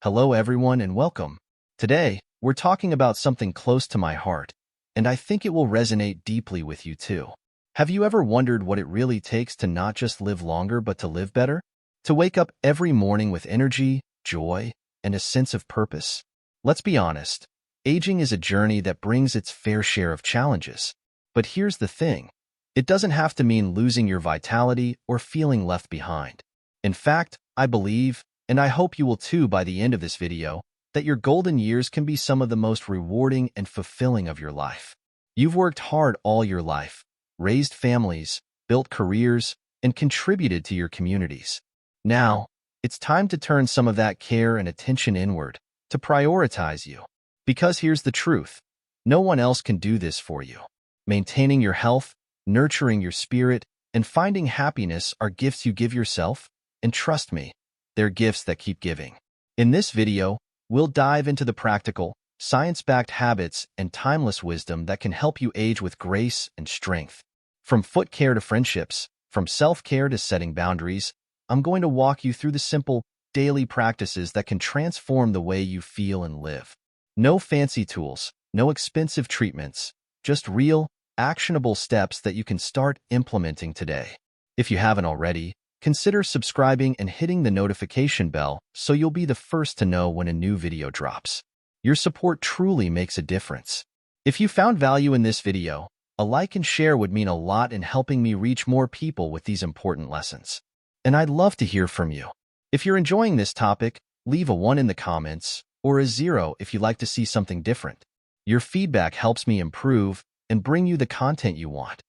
Hello everyone and welcome. Today, we're talking about something close to my heart, and I think it will resonate deeply with you too. Have you ever wondered what it really takes to not just live longer but to live better? To wake up every morning with energy, joy, and a sense of purpose? Let's be honest, aging is a journey that brings its fair share of challenges. But here's the thing, it doesn't have to mean losing your vitality or feeling left behind. In fact, I believe, and I hope you will too by the end of this video, that your golden years can be some of the most rewarding and fulfilling of your life. You've worked hard all your life, raised families, built careers, and contributed to your communities. Now, it's time to turn some of that care and attention inward, to prioritize you. Because here's the truth, no one else can do this for you. Maintaining your health, nurturing your spirit, and finding happiness are gifts you give yourself, and trust me, they're gifts that keep giving. In this video, we'll dive into the practical, science-backed habits and timeless wisdom that can help you age with grace and strength. From foot care to friendships, from self-care to setting boundaries, I'm going to walk you through the simple, daily practices that can transform the way you feel and live. No fancy tools, no expensive treatments, just real, actionable steps that you can start implementing today. If you haven't already, consider subscribing and hitting the notification bell so you'll be the first to know when a new video drops. Your support truly makes a difference. If you found value in this video, a like and share would mean a lot in helping me reach more people with these important lessons. And I'd love to hear from you. If you're enjoying this topic, leave a 1 in the comments or a 0 if you'd like to see something different. Your feedback helps me improve and bring you the content you want.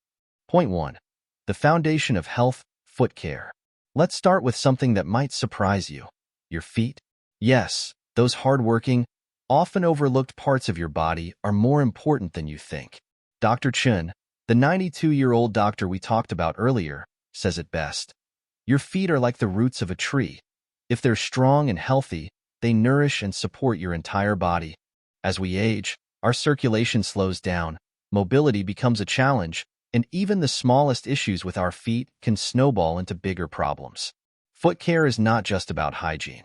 Point 1. The foundation of health, foot care. Let's start with something that might surprise you. Your feet. Yes, those hardworking, often overlooked parts of your body are more important than you think. Dr. Chun, the 92-year-old doctor we talked about earlier, says it best. Your feet are like the roots of a tree. If they're strong and healthy, they nourish and support your entire body. As we age, our circulation slows down, mobility becomes a challenge, and even the smallest issues with our feet can snowball into bigger problems. Foot care is not just about hygiene.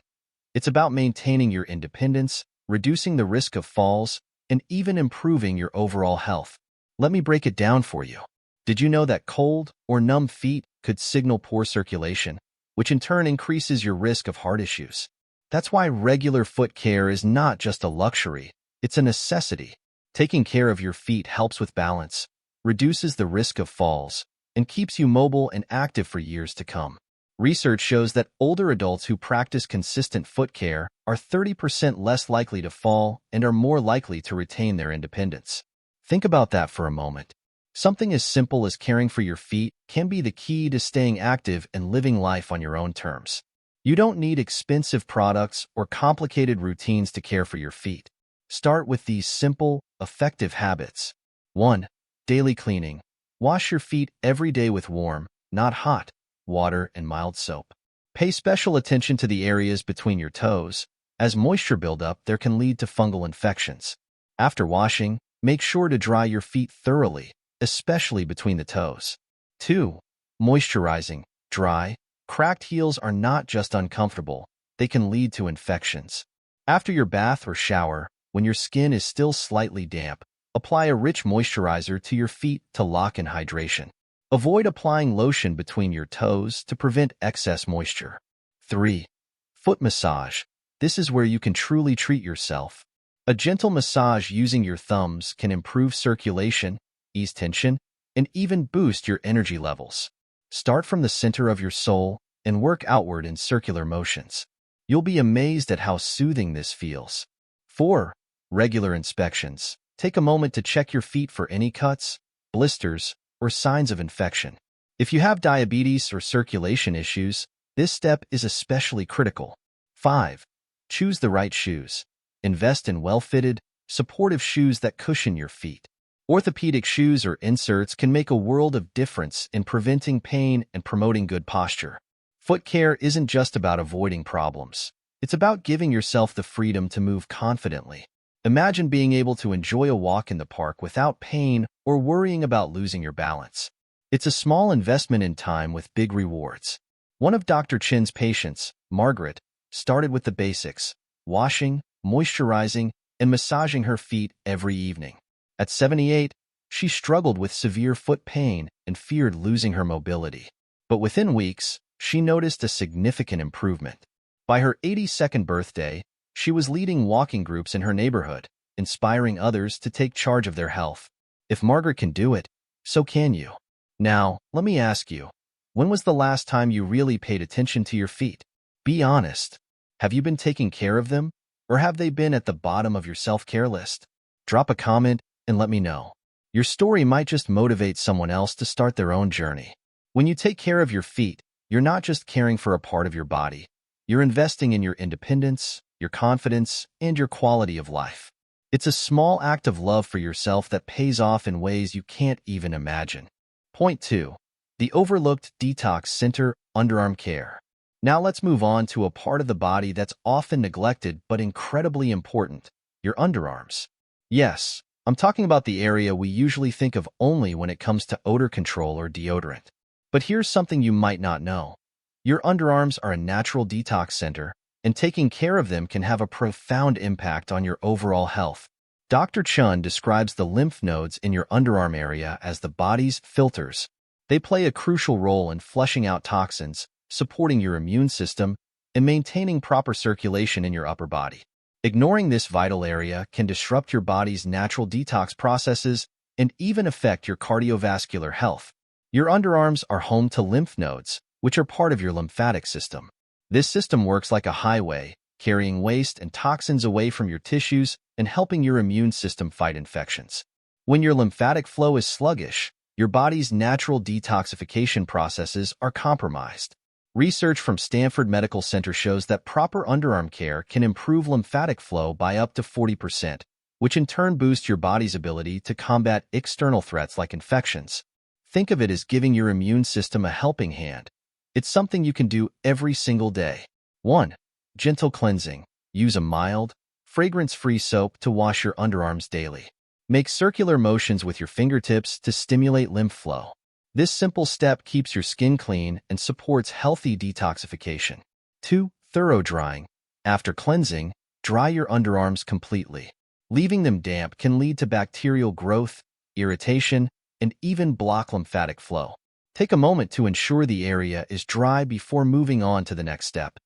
It's about maintaining your independence, reducing the risk of falls, and even improving your overall health. Let me break it down for you. Did you know that cold or numb feet could signal poor circulation, which in turn increases your risk of heart issues? That's why regular foot care is not just a luxury, it's a necessity. Taking care of your feet helps with balance, reduces the risk of falls, and keeps you mobile and active for years to come. Research shows that older adults who practice consistent foot care are 30% less likely to fall and are more likely to retain their independence. Think about that for a moment. Something as simple as caring for your feet can be the key to staying active and living life on your own terms. You don't need expensive products or complicated routines to care for your feet. Start with these simple, effective habits. 1. Daily cleaning. Wash your feet every day with warm, not hot, water and mild soap. Pay special attention to the areas between your toes. As moisture buildup, there can lead to fungal infections. After washing, make sure to dry your feet thoroughly, especially between the toes. 2. Moisturizing. Dry, cracked heels are not just uncomfortable, they can lead to infections. After your bath or shower, when your skin is still slightly damp, apply a rich moisturizer to your feet to lock in hydration. Avoid applying lotion between your toes to prevent excess moisture. 3. Foot massage. This is where you can truly treat yourself. A gentle massage using your thumbs can improve circulation, ease tension, and even boost your energy levels. Start from the center of your sole and work outward in circular motions. You'll be amazed at how soothing this feels. 4. Regular inspections. Take a moment to check your feet for any cuts, blisters, or signs of infection. If you have diabetes or circulation issues, this step is especially critical. 5. Choose the right shoes. Invest in well-fitted, supportive shoes that cushion your feet. Orthopedic shoes or inserts can make a world of difference in preventing pain and promoting good posture. Foot care isn't just about avoiding problems. It's about giving yourself the freedom to move confidently. Imagine being able to enjoy a walk in the park without pain or worrying about losing your balance. It's a small investment in time with big rewards. One of Dr. Chin's patients, Margaret, started with the basics, washing, moisturizing, and massaging her feet every evening. At 78, she struggled with severe foot pain and feared losing her mobility. But within weeks, she noticed a significant improvement. By her 82nd birthday, she was leading walking groups in her neighborhood, inspiring others to take charge of their health. If Margaret can do it, so can you. Now, let me ask you, when was the last time you really paid attention to your feet? Be honest. Have you been taking care of them, or have they been at the bottom of your self-care list? Drop a comment and let me know. Your story might just motivate someone else to start their own journey. When you take care of your feet, you're not just caring for a part of your body. You're investing in your independence, your confidence, and your quality of life. It's a small act of love for yourself that pays off in ways you can't even imagine. Point 2. The overlooked detox center, underarm care. Now let's move on to a part of the body that's often neglected but incredibly important, your underarms. Yes, I'm talking about the area we usually think of only when it comes to odor control or deodorant. But here's something you might not know. Your underarms are a natural detox center, and taking care of them can have a profound impact on your overall health. Dr. Chun describes the lymph nodes in your underarm area as the body's filters. They play a crucial role in flushing out toxins, supporting your immune system, and maintaining proper circulation in your upper body. Ignoring this vital area can disrupt your body's natural detox processes and even affect your cardiovascular health. Your underarms are home to lymph nodes, which are part of your lymphatic system. This system works like a highway, carrying waste and toxins away from your tissues and helping your immune system fight infections. When your lymphatic flow is sluggish, your body's natural detoxification processes are compromised. Research from Stanford Medical Center shows that proper underarm care can improve lymphatic flow by up to 40%, which in turn boosts your body's ability to combat external threats like infections. Think of it as giving your immune system a helping hand. It's something you can do every single day. 1. Gentle cleansing. Use a mild, fragrance-free soap to wash your underarms daily. Make circular motions with your fingertips to stimulate lymph flow. This simple step keeps your skin clean and supports healthy detoxification. 2. Thorough drying. After cleansing, dry your underarms completely. Leaving them damp can lead to bacterial growth, irritation, and even block lymphatic flow. Take a moment to ensure the area is dry before moving on to the next step.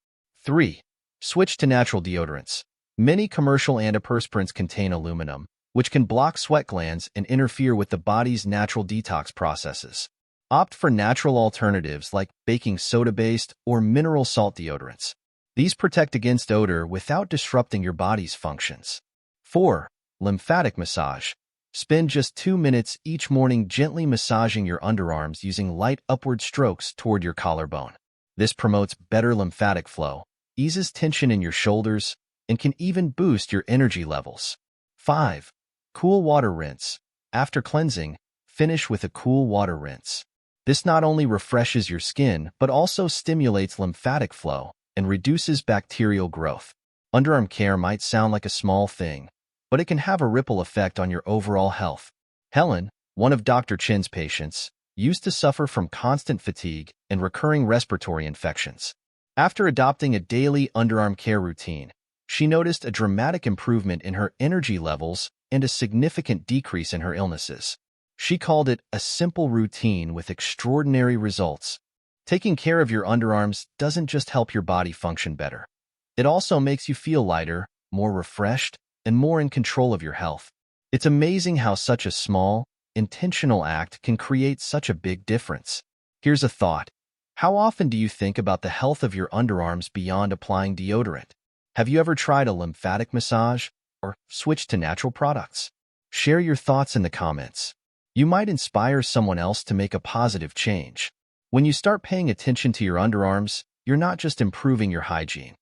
3. Switch to natural deodorants. Many commercial antiperspirants contain aluminum, which can block sweat glands and interfere with the body's natural detox processes. Opt for natural alternatives like baking soda-based or mineral salt deodorants. These protect against odor without disrupting your body's functions. 4. Lymphatic massage. Spend just 2 minutes each morning gently massaging your underarms using light upward strokes toward your collarbone. This promotes better lymphatic flow, eases tension in your shoulders, and can even boost your energy levels. 5. Cool water rinse. After cleansing, finish with a cool water rinse. This not only refreshes your skin, but also stimulates lymphatic flow and reduces bacterial growth. Underarm care might sound like a small thing, but it can have a ripple effect on your overall health. Helen, one of Dr. Chin's patients, used to suffer from constant fatigue and recurring respiratory infections. After adopting a daily underarm care routine, she noticed a dramatic improvement in her energy levels and a significant decrease in her illnesses. She called it a simple routine with extraordinary results. Taking care of your underarms doesn't just help your body function better. It also makes you feel lighter, more refreshed, and more in control of your health. It's amazing how such a small, intentional act can create such a big difference. Here's a thought. How often do you think about the health of your underarms beyond applying deodorant? Have you ever tried a lymphatic massage or switched to natural products? Share your thoughts in the comments. You might inspire someone else to make a positive change. When you start paying attention to your underarms, you're not just improving your hygiene.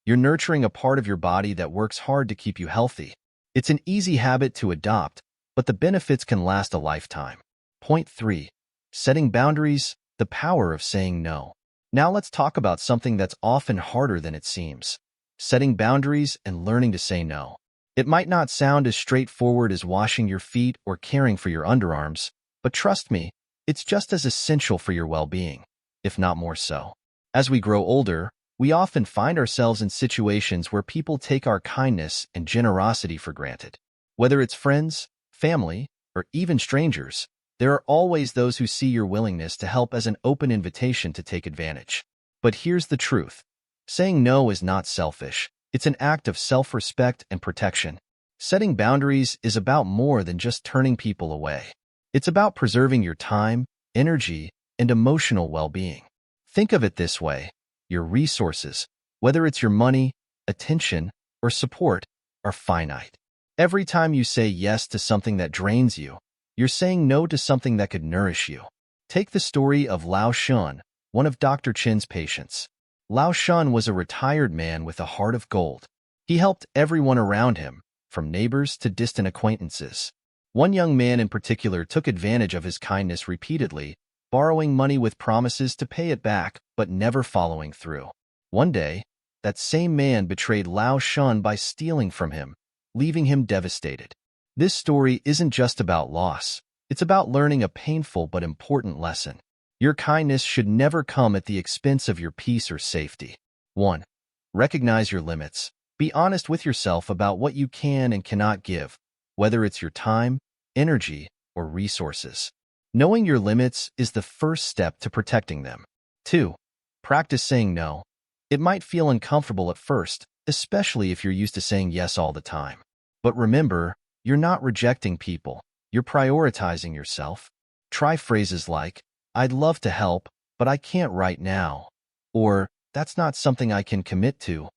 You're nurturing a part of your body that works hard to keep you healthy. It's an easy habit to adopt, but the benefits can last a lifetime. Point 3. Setting boundaries, the power of saying no. Now let's talk about something that's often harder than it seems. Setting boundaries and learning to say no. It might not sound as straightforward as washing your feet or caring for your underarms, but trust me, it's just as essential for your well-being, if not more so. As we grow older, We often find ourselves in situations where people take our kindness and generosity for granted. Whether it's friends, family, or even strangers, there are always those who see your willingness to help as an open invitation to take advantage. But here's the truth. Saying no is not selfish. It's an act of self-respect and protection. Setting boundaries is about more than just turning people away. It's about preserving your time, energy, and emotional well-being. Think of it this way. Your resources, whether it's your money, attention, or support, are finite. Every time you say yes to something that drains you, you're saying no to something that could nourish you. Take the story of Lao Shun, one of Dr. Chin's patients. Lao Shun was a retired man with a heart of gold. He helped everyone around him, from neighbors to distant acquaintances. One young man in particular took advantage of his kindness repeatedly, borrowing money with promises to pay it back, but never following through. One day, that same man betrayed Lao Shun by stealing from him, leaving him devastated. This story isn't just about loss. It's about learning a painful but important lesson. Your kindness should never come at the expense of your peace or safety. 1. Recognize your limits. Be honest with yourself about what you can and cannot give, whether it's your time, energy, or resources. Knowing your limits is the first step to protecting them. 2. Practice saying no. It might feel uncomfortable at first, especially if you're used to saying yes all the time. But remember, you're not rejecting people. You're prioritizing yourself. Try phrases like, "I'd love to help, but I can't right now," or "That's not something I can commit to."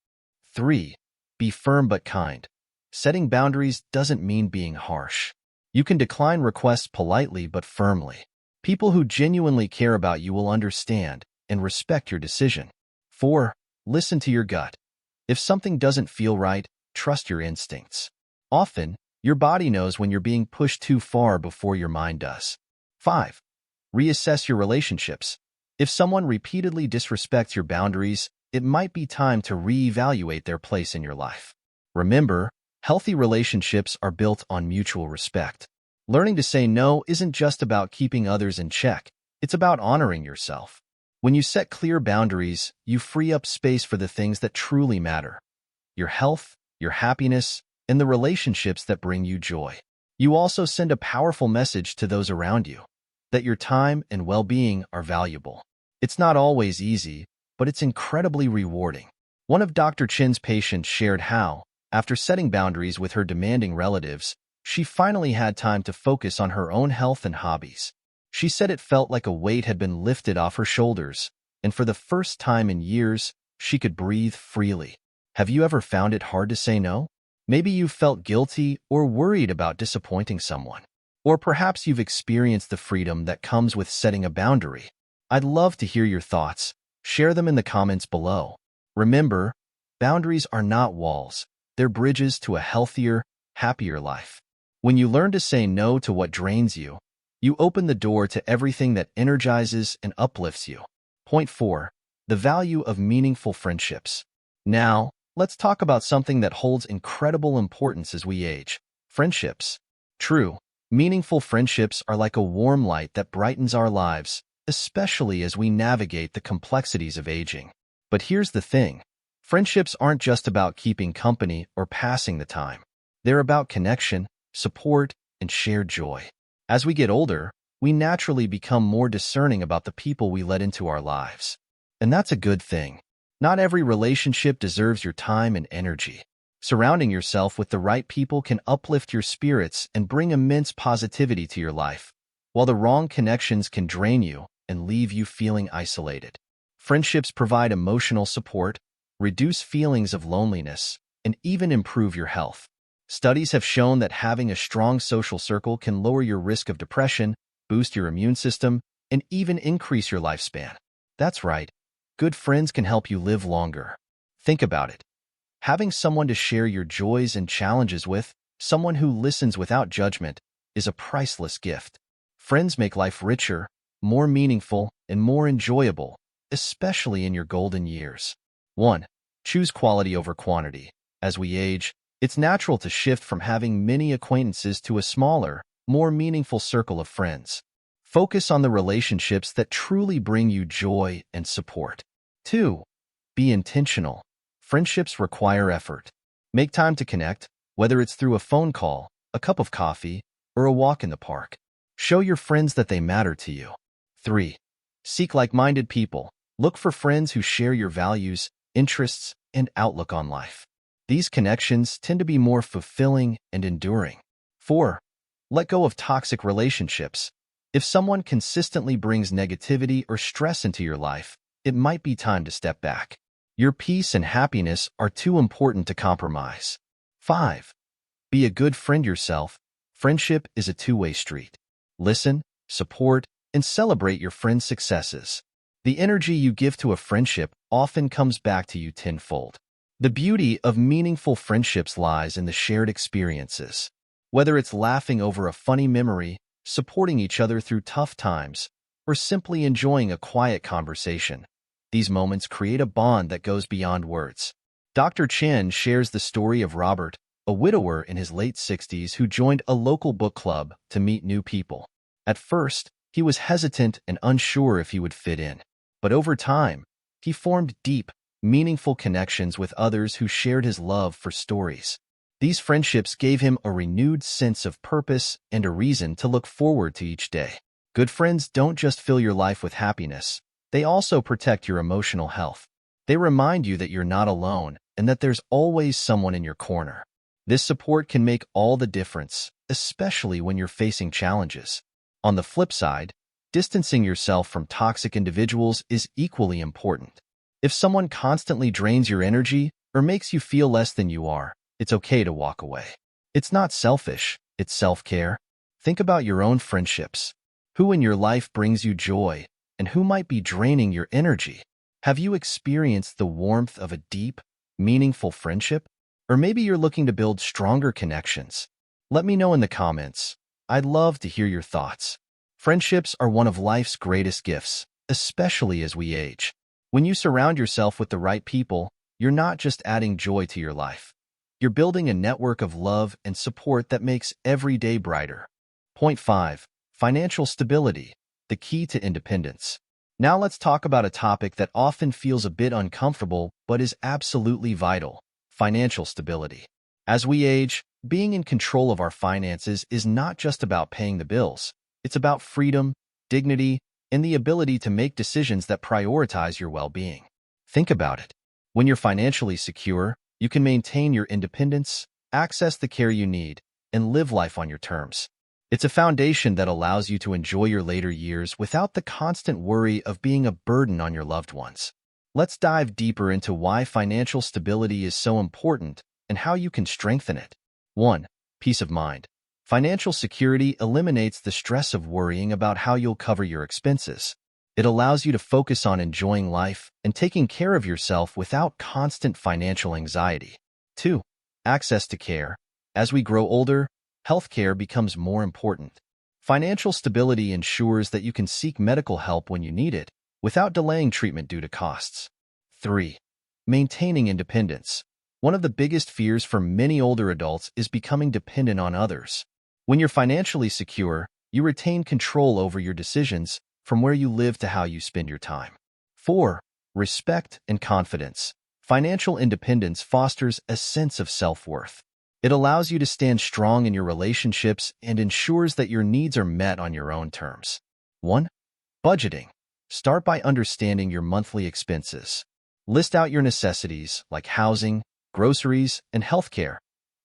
3. Be firm but kind. Setting boundaries doesn't mean being harsh. You can decline requests politely but firmly. People who genuinely care about you will understand and respect your decision. 4. Listen to your gut. If something doesn't feel right, trust your instincts. Often, your body knows when you're being pushed too far before your mind does. 5. Reassess your relationships. If someone repeatedly disrespects your boundaries, it might be time to reevaluate their place in your life. Remember, healthy relationships are built on mutual respect. Learning to say no isn't just about keeping others in check. It's about honoring yourself. When you set clear boundaries, you free up space for the things that truly matter: your health, your happiness, and the relationships that bring you joy. You also send a powerful message to those around you that your time and well-being are valuable. It's not always easy, but it's incredibly rewarding. One of Dr. Chin's patients shared how, after setting boundaries with her demanding relatives, she finally had time to focus on her own health and hobbies. She said it felt like a weight had been lifted off her shoulders, and for the first time in years, she could breathe freely. Have you ever found it hard to say no? Maybe you've felt guilty or worried about disappointing someone. Or perhaps you've experienced the freedom that comes with setting a boundary. I'd love to hear your thoughts. Share them in the comments below. Remember, boundaries are not walls. They're bridges to a healthier, happier life. When you learn to say no to what drains you, you open the door to everything that energizes and uplifts you. Point 4. The value of meaningful friendships. Now, let's talk about something that holds incredible importance as we age: friendships. True, meaningful friendships are like a warm light that brightens our lives, especially as we navigate the complexities of aging. But here's the thing. Friendships aren't just about keeping company or passing the time. They're about connection, support, and shared joy. As we get older, we naturally become more discerning about the people we let into our lives. And that's a good thing. Not every relationship deserves your time and energy. Surrounding yourself with the right people can uplift your spirits and bring immense positivity to your life, while the wrong connections can drain you and leave you feeling isolated. Friendships provide emotional support, reduce feelings of loneliness, and even improve your health. Studies have shown that having a strong social circle can lower your risk of depression, boost your immune system, and even increase your lifespan. That's right. Good friends can help you live longer. Think about it. Having someone to share your joys and challenges with, someone who listens without judgment, is a priceless gift. Friends make life richer, more meaningful, and more enjoyable, especially in your golden years. 1. Choose quality over quantity. As we age, it's natural to shift from having many acquaintances to a smaller, more meaningful circle of friends. Focus on the relationships that truly bring you joy and support. 2. Be intentional. Friendships require effort. Make time to connect, whether it's through a phone call, a cup of coffee, or a walk in the park. Show your friends that they matter to you. 3. Seek like-minded people. Look for friends who share your values, interests, and outlook on life. These connections tend to be more fulfilling and enduring. 4. Let go of toxic relationships. If someone consistently brings negativity or stress into your life, it might be time to step back. Your peace and happiness are too important to compromise. 5. Be a good friend yourself. Friendship is a two-way street. Listen, support, and celebrate your friend's successes. The energy you give to a friendship often comes back to you tenfold. The beauty of meaningful friendships lies in the shared experiences. Whether it's laughing over a funny memory, supporting each other through tough times, or simply enjoying a quiet conversation, these moments create a bond that goes beyond words. Dr. Chen shares the story of Robert, a widower in his late 60s who joined a local book club to meet new people. At first, he was hesitant and unsure if he would fit in. But over time, he formed deep, meaningful connections with others who shared his love for stories. These friendships gave him a renewed sense of purpose and a reason to look forward to each day. Good friends don't just fill your life with happiness, they also protect your emotional health. They remind you that you're not alone and that there's always someone in your corner. This support can make all the difference, especially when you're facing challenges. On the flip side, distancing yourself from toxic individuals is equally important. If someone constantly drains your energy or makes you feel less than you are, it's okay to walk away. It's not selfish, it's self-care. Think about your own friendships. Who in your life brings you joy, and who might be draining your energy? Have you experienced the warmth of a deep, meaningful friendship? Or maybe you're looking to build stronger connections. Let me know in the comments. I'd love to hear your thoughts. Friendships are one of life's greatest gifts, especially as we age. When you surround yourself with the right people, you're not just adding joy to your life. You're building a network of love and support that makes every day brighter. Point 5. Financial stability, the key to independence. Now let's talk about a topic that often feels a bit uncomfortable but is absolutely vital: financial stability. As we age, being in control of our finances is not just about paying the bills. It's about freedom, dignity, and the ability to make decisions that prioritize your well-being. Think about it. When you're financially secure, you can maintain your independence, access the care you need, and live life on your terms. It's a foundation that allows you to enjoy your later years without the constant worry of being a burden on your loved ones. Let's dive deeper into why financial stability is so important and how you can strengthen it. 1. Peace of mind. Financial security eliminates the stress of worrying about how you'll cover your expenses. It allows you to focus on enjoying life and taking care of yourself without constant financial anxiety. 2. Access to care. As we grow older, healthcare becomes more important. Financial stability ensures that you can seek medical help when you need it, without delaying treatment due to costs. 3. Maintaining independence. One of the biggest fears for many older adults is becoming dependent on others. When you're financially secure, you retain control over your decisions, from where you live to how you spend your time. 4. Respect and confidence. Financial independence fosters a sense of self-worth. It allows you to stand strong in your relationships and ensures that your needs are met on your own terms. 1. Budgeting. Start by understanding your monthly expenses. List out your necessities like housing, groceries, and healthcare,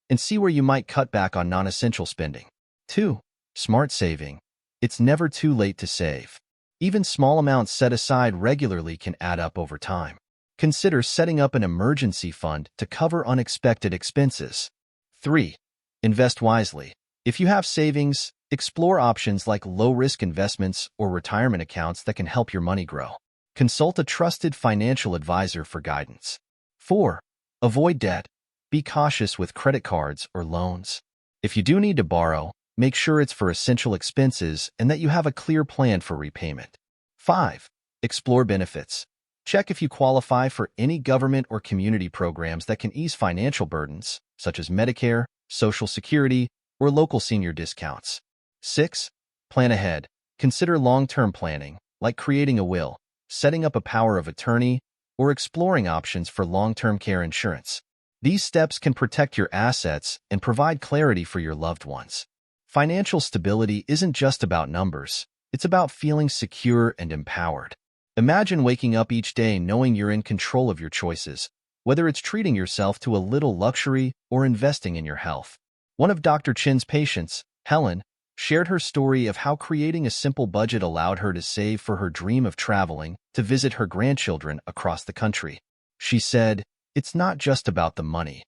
and see where you might cut back on non-essential spending. 2. Smart saving. It's never too late to save. Even small amounts set aside regularly can add up over time. Consider setting up an emergency fund to cover unexpected expenses. 3. Invest wisely. If you have savings, explore options like low-risk investments or retirement accounts that can help your money grow. Consult a trusted financial advisor for guidance. 4. Avoid debt. Be cautious with credit cards or loans. If you do need to borrow, make sure it's for essential expenses and that you have a clear plan for repayment. 5. Explore benefits. Check if you qualify for any government or community programs that can ease financial burdens, such as Medicare, Social Security, or local senior discounts. 6. Plan ahead. Consider long-term planning, like creating a will, setting up a power of attorney, or exploring options for long-term care insurance. These steps can protect your assets and provide clarity for your loved ones. Financial stability isn't just about numbers. It's about feeling secure and empowered. Imagine waking up each day knowing you're in control of your choices, whether it's treating yourself to a little luxury or investing in your health. One of Dr. Chin's patients, Helen, shared her story of how creating a simple budget allowed her to save for her dream of traveling to visit her grandchildren across the country. She said, "It's not just about the money.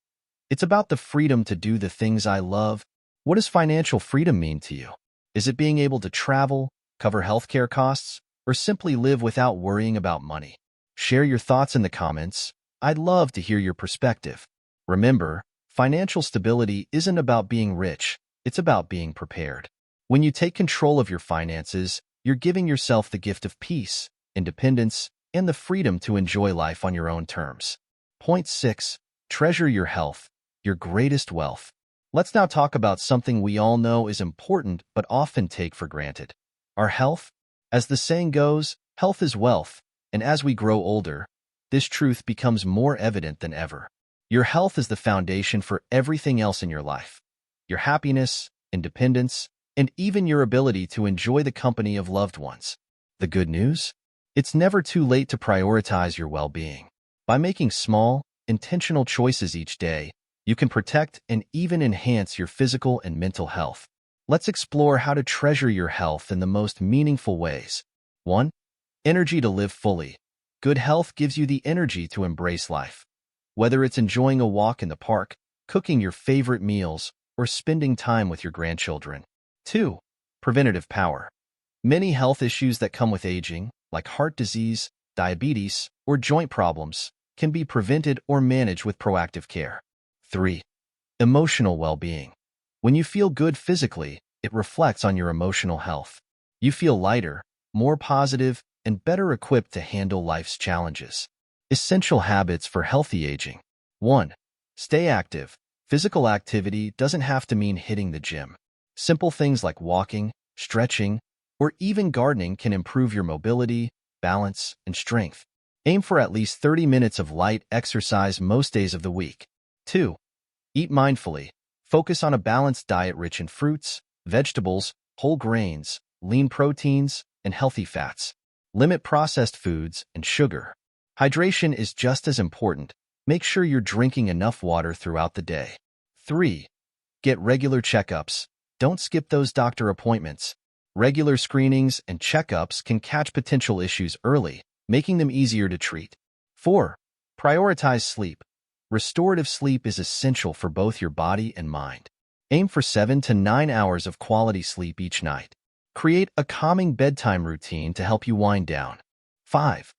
It's about the freedom to do the things I love." What does financial freedom mean to you? Is it being able to travel, cover healthcare costs, or simply live without worrying about money? Share your thoughts in the comments. I'd love to hear your perspective. Remember, financial stability isn't about being rich, it's about being prepared. When you take control of your finances, you're giving yourself the gift of peace, independence, and the freedom to enjoy life on your own terms. Point 6. Treasure your health, your greatest wealth. Let's now talk about something we all know is important but often take for granted: our health. As the saying goes, health is wealth, and as we grow older, this truth becomes more evident than ever. Your health is the foundation for everything else in your life. Your happiness, independence, and even your ability to enjoy the company of loved ones. The good news? It's never too late to prioritize your well-being. By making small, intentional choices each day, you can protect and even enhance your physical and mental health. Let's explore how to treasure your health in the most meaningful ways. 1. Energy to live fully. Good health gives you the energy to embrace life. Whether it's enjoying a walk in the park, cooking your favorite meals, or spending time with your grandchildren. 2. Preventative power. Many health issues that come with aging, like heart disease, diabetes, or joint problems, can be prevented or managed with proactive care. 3. Emotional well-being. When you feel good physically, it reflects on your emotional health. You feel lighter, more positive, and better equipped to handle life's challenges. Essential habits for healthy aging. 1. Stay active. Physical activity doesn't have to mean hitting the gym. Simple things like walking, stretching, or even gardening can improve your mobility, balance, and strength. Aim for at least 30 minutes of light exercise most days of the week. 2. Eat mindfully. Focus on a balanced diet rich in fruits, vegetables, whole grains, lean proteins, and healthy fats. Limit processed foods and sugar. Hydration is just as important. Make sure you're drinking enough water throughout the day. 3. Get regular checkups. Don't skip those doctor appointments. Regular screenings and checkups can catch potential issues early, making them easier to treat. 4. Prioritize sleep. Restorative sleep is essential for both your body and mind. Aim for 7 to 9 hours of quality sleep each night. Create a calming bedtime routine to help you wind down. 5.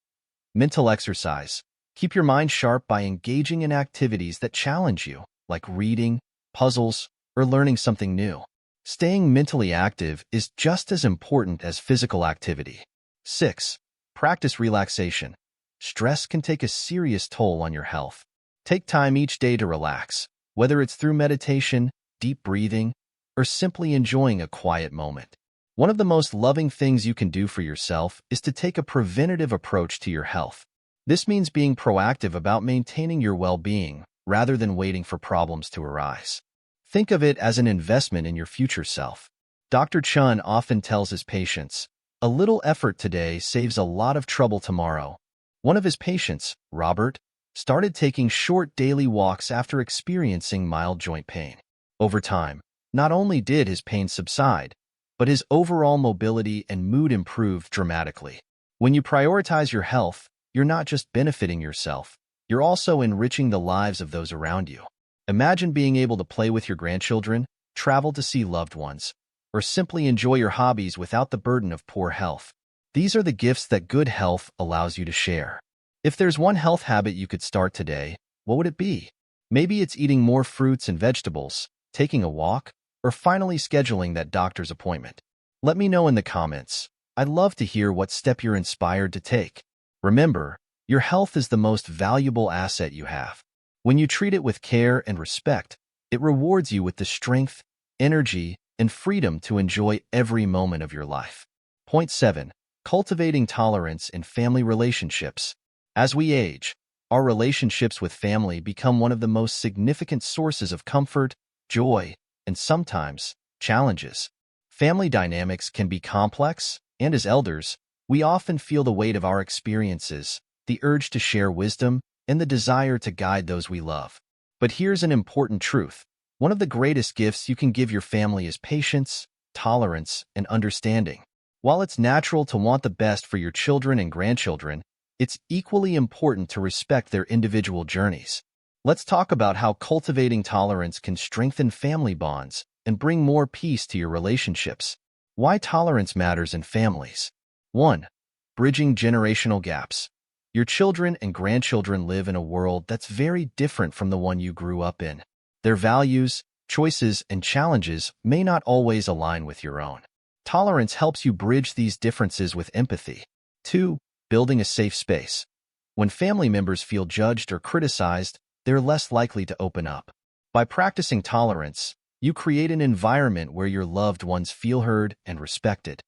Mental exercise. Keep your mind sharp by engaging in activities that challenge you, like reading, puzzles, or learning something new. Staying mentally active is just as important as physical activity. 6. Practice relaxation. Stress can take a serious toll on your health. Take time each day to relax, whether it's through meditation, deep breathing, or simply enjoying a quiet moment. One of the most loving things you can do for yourself is to take a preventative approach to your health. This means being proactive about maintaining your well-being rather than waiting for problems to arise. Think of it as an investment in your future self. Dr. Chun often tells his patients, "A little effort today saves a lot of trouble tomorrow." One of his patients, Robert, started taking short daily walks after experiencing mild joint pain. Over time, not only did his pain subside, but his overall mobility and mood improved dramatically. When you prioritize your health, you're not just benefiting yourself, you're also enriching the lives of those around you. Imagine being able to play with your grandchildren, travel to see loved ones, or simply enjoy your hobbies without the burden of poor health. These are the gifts that good health allows you to share. If there's one health habit you could start today, what would it be? Maybe it's eating more fruits and vegetables, taking a walk, or finally scheduling that doctor's appointment. Let me know in the comments. I'd love to hear what step you're inspired to take. Remember, your health is the most valuable asset you have. When you treat it with care and respect, it rewards you with the strength, energy, and freedom to enjoy every moment of your life. Point 7. Cultivating tolerance in family relationships. As we age, our relationships with family become one of the most significant sources of comfort, joy, and sometimes challenges. Family dynamics can be complex, and as elders, we often feel the weight of our experiences, the urge to share wisdom, and the desire to guide those we love. But here's an important truth. One of the greatest gifts you can give your family is patience, tolerance, and understanding. While it's natural to want the best for your children and grandchildren, it's equally important to respect their individual journeys. Let's talk about how cultivating tolerance can strengthen family bonds and bring more peace to your relationships. Why tolerance matters in families. 1. Bridging generational gaps. Your children and grandchildren live in a world that's very different from the one you grew up in. Their values, choices, and challenges may not always align with your own. Tolerance helps you bridge these differences with empathy. 2. Building a safe space. When family members feel judged or criticized, they're less likely to open up. By practicing tolerance, you create an environment where your loved ones feel heard and respected.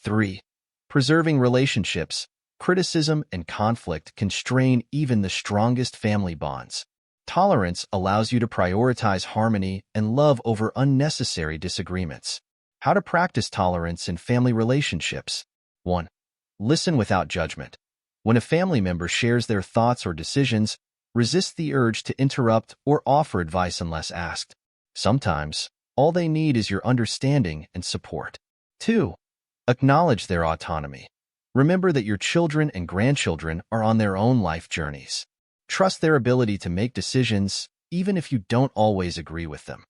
3. Preserving relationships. Criticism and conflict can strain even the strongest family bonds. Tolerance allows you to prioritize harmony and love over unnecessary disagreements. How to practice tolerance in family relationships. 1. Listen without judgment. When a family member shares their thoughts or decisions, resist the urge to interrupt or offer advice unless asked. Sometimes, all they need is your understanding and support. 2. Acknowledge their autonomy. Remember that your children and grandchildren are on their own life journeys. Trust their ability to make decisions, even if you don't always agree with them.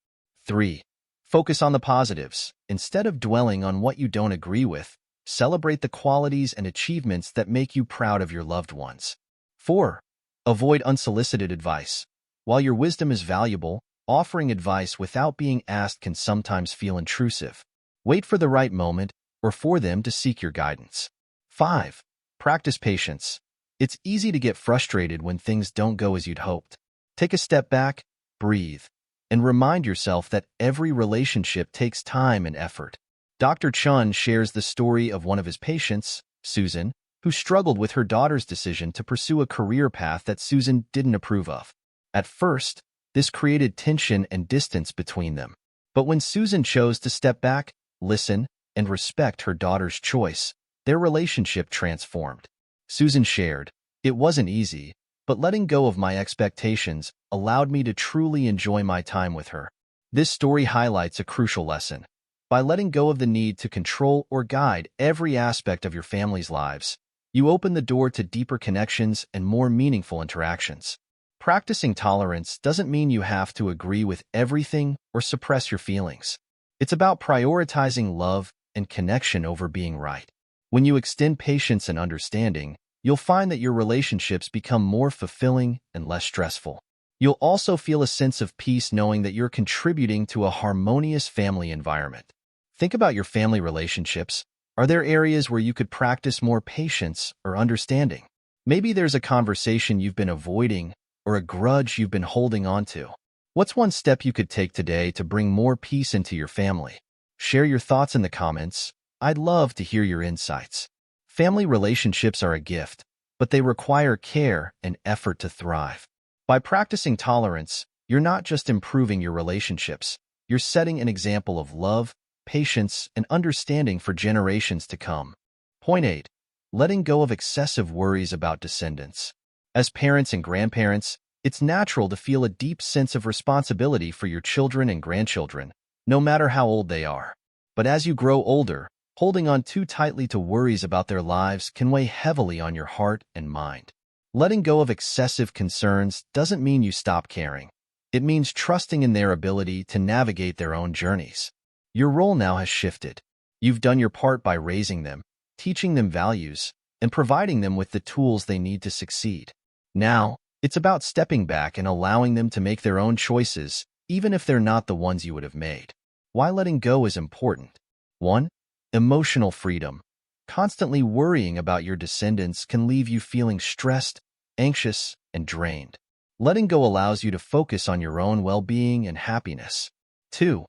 3. Focus on the positives. Instead of dwelling on what you don't agree with, celebrate the qualities and achievements that make you proud of your loved ones. 4. Avoid unsolicited advice. While your wisdom is valuable, offering advice without being asked can sometimes feel intrusive. Wait for the right moment or for them to seek your guidance. 5. Practice patience. It's easy to get frustrated when things don't go as you'd hoped. Take a step back, breathe, and remind yourself that every relationship takes time and effort. Dr. Chun shares the story of one of his patients, Susan, who struggled with her daughter's decision to pursue a career path that Susan didn't approve of. At first, this created tension and distance between them. But when Susan chose to step back, listen, and respect her daughter's choice, their relationship transformed. Susan shared, "It wasn't easy, but letting go of my expectations allowed me to truly enjoy my time with her." This story highlights a crucial lesson. By letting go of the need to control or guide every aspect of your family's lives, you open the door to deeper connections and more meaningful interactions. Practicing tolerance doesn't mean you have to agree with everything or suppress your feelings. It's about prioritizing love and connection over being right. When you extend patience and understanding, you'll find that your relationships become more fulfilling and less stressful. You'll also feel a sense of peace knowing that you're contributing to a harmonious family environment. Think about your family relationships. Are there areas where you could practice more patience or understanding? Maybe there's a conversation you've been avoiding or a grudge you've been holding on to. What's one step you could take today to bring more peace into your family? Share your thoughts in the comments. I'd love to hear your insights. Family relationships are a gift, but they require care and effort to thrive. By practicing tolerance, you're not just improving your relationships, you're setting an example of love, patience, and understanding for generations to come. Point 8. Letting go of excessive worries about descendants. As parents and grandparents, it's natural to feel a deep sense of responsibility for your children and grandchildren, no matter how old they are. But as you grow older, holding on too tightly to worries about their lives can weigh heavily on your heart and mind. Letting go of excessive concerns doesn't mean you stop caring. It means trusting in their ability to navigate their own journeys. Your role now has shifted. You've done your part by raising them, teaching them values, and providing them with the tools they need to succeed. Now, it's about stepping back and allowing them to make their own choices, even if they're not the ones you would have made. Why letting go is important. 1. Emotional freedom. Constantly worrying about your descendants can leave you feeling stressed, anxious, and drained. Letting go allows you to focus on your own well-being and happiness. 2.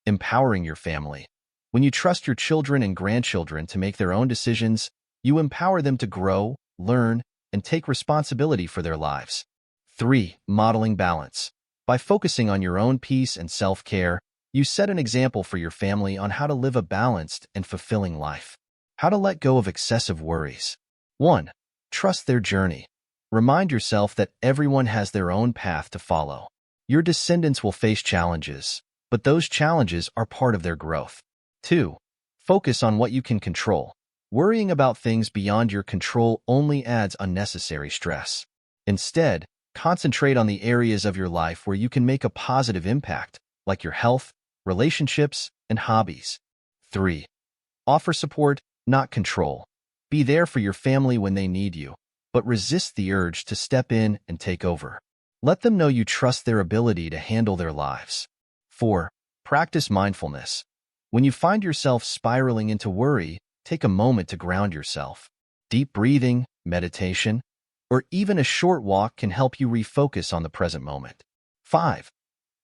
Empowering your family. When you trust your children and grandchildren to make their own decisions, you empower them to grow, learn, and take responsibility for their lives. 3. Modeling balance. By focusing on your own peace and self-care, you set an example for your family on how to live a balanced and fulfilling life. How to let go of excessive worries. 1. Trust their journey. Remind yourself that everyone has their own path to follow. Your descendants will face challenges, but those challenges are part of their growth. 2. Focus on what you can control. Worrying about things beyond your control only adds unnecessary stress. Instead, concentrate on the areas of your life where you can make a positive impact, like your health, relationships, and hobbies. 3. Offer support, not control. Be there for your family when they need you, but resist the urge to step in and take over. Let them know you trust their ability to handle their lives. 4. Practice mindfulness. When you find yourself spiraling into worry, take a moment to ground yourself. Deep breathing, meditation, or even a short walk can help you refocus on the present moment. 5.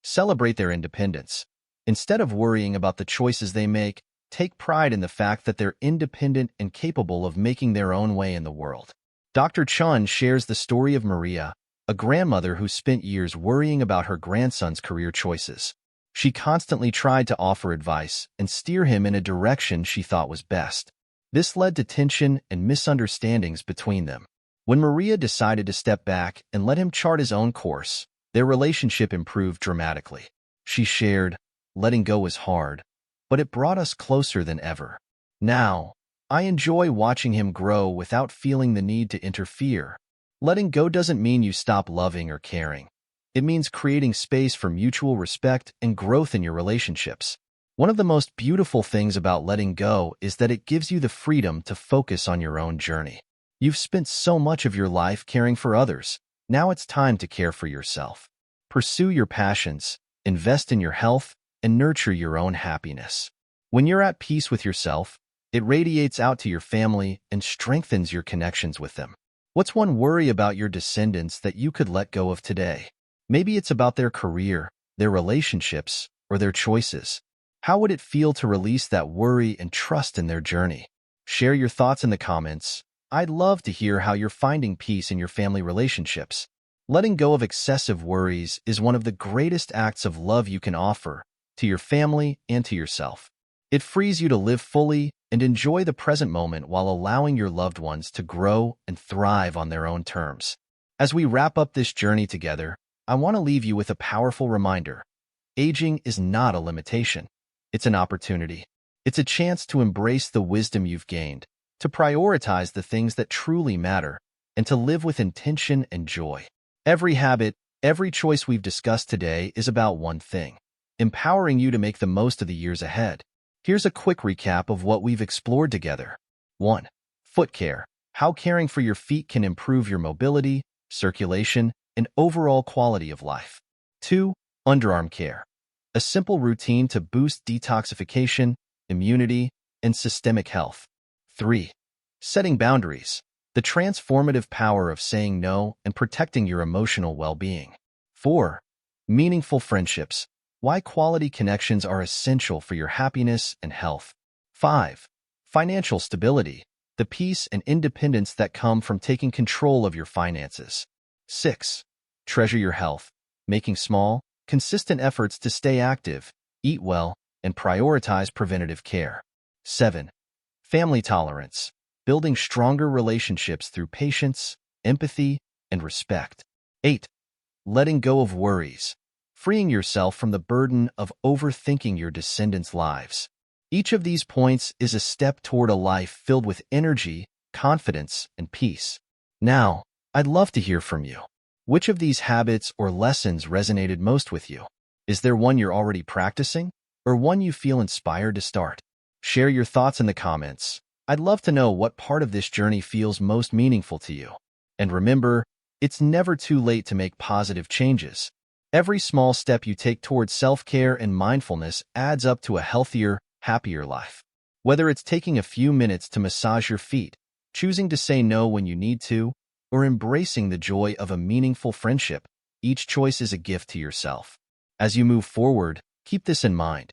Celebrate their independence. Instead of worrying about the choices they make, take pride in the fact that they're independent and capable of making their own way in the world. Dr. Chun shares the story of Maria, a grandmother who spent years worrying about her grandson's career choices. She constantly tried to offer advice and steer him in a direction she thought was best. This led to tension and misunderstandings between them. When Maria decided to step back and let him chart his own course, their relationship improved dramatically. She shared, "Letting go is hard, but it brought us closer than ever. Now, I enjoy watching him grow without feeling the need to interfere." Letting go doesn't mean you stop loving or caring. It means creating space for mutual respect and growth in your relationships. One of the most beautiful things about letting go is that it gives you the freedom to focus on your own journey. You've spent so much of your life caring for others. Now it's time to care for yourself. Pursue your passions, invest in your health, and nurture your own happiness. When you're at peace with yourself, it radiates out to your family and strengthens your connections with them. What's one worry about your descendants that you could let go of today? Maybe it's about their career, their relationships, or their choices. How would it feel to release that worry and trust in their journey? Share your thoughts in the comments. I'd love to hear how you're finding peace in your family relationships. Letting go of excessive worries is one of the greatest acts of love you can offer to your family and to yourself. It frees you to live fully and enjoy the present moment while allowing your loved ones to grow and thrive on their own terms. As we wrap up this journey together, I want to leave you with a powerful reminder. Aging is not a limitation. It's an opportunity. It's a chance to embrace the wisdom you've gained, to prioritize the things that truly matter, and to live with intention and joy. Every habit, every choice we've discussed today is about one thing: empowering you to make the most of the years ahead. Here's a quick recap of what we've explored together. 1. Foot care. How caring for your feet can improve your mobility, circulation, and overall quality of life. 2. Underarm care. A simple routine to boost detoxification, immunity, and systemic health. 3. Setting boundaries. The transformative power of saying no and protecting your emotional well-being. 4. Meaningful friendships. Why quality connections are essential for your happiness and health. 5. Financial stability. The peace and independence that come from taking control of your finances. 6. Treasure your health. Making small, consistent efforts to stay active, eat well, and prioritize preventative care. 7. Family tolerance. Building stronger relationships through patience, empathy, and respect. 8. Letting go of worries. Freeing yourself from the burden of overthinking your descendants' lives. Each of these points is a step toward a life filled with energy, confidence, and peace. Now, I'd love to hear from you. Which of these habits or lessons resonated most with you? Is there one you're already practicing, or one you feel inspired to start? Share your thoughts in the comments. I'd love to know what part of this journey feels most meaningful to you. And remember, it's never too late to make positive changes. Every small step you take towards self-care and mindfulness adds up to a healthier, happier life. Whether it's taking a few minutes to massage your feet, choosing to say no when you need to, or embracing the joy of a meaningful friendship, each choice is a gift to yourself. As you move forward, keep this in mind.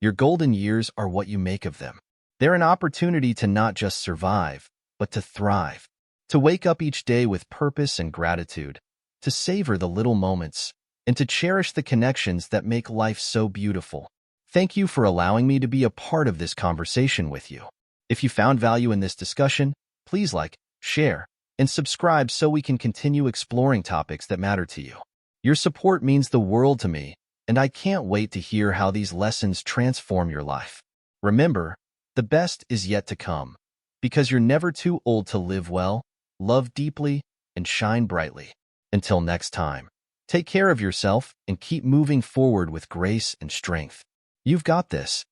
Your golden years are what you make of them. They're an opportunity to not just survive, but to thrive. to wake up each day with purpose and gratitude, to savor the little moments, and to cherish the connections that make life so beautiful. Thank you for allowing me to be a part of this conversation with you. If you found value in this discussion, please like, share, and subscribe so we can continue exploring topics that matter to you. Your support means the world to me, and I can't wait to hear how these lessons transform your life. Remember, the best is yet to come, because you're never too old to live well, love deeply, and shine brightly. Until next time, take care of yourself and keep moving forward with grace and strength. You've got this.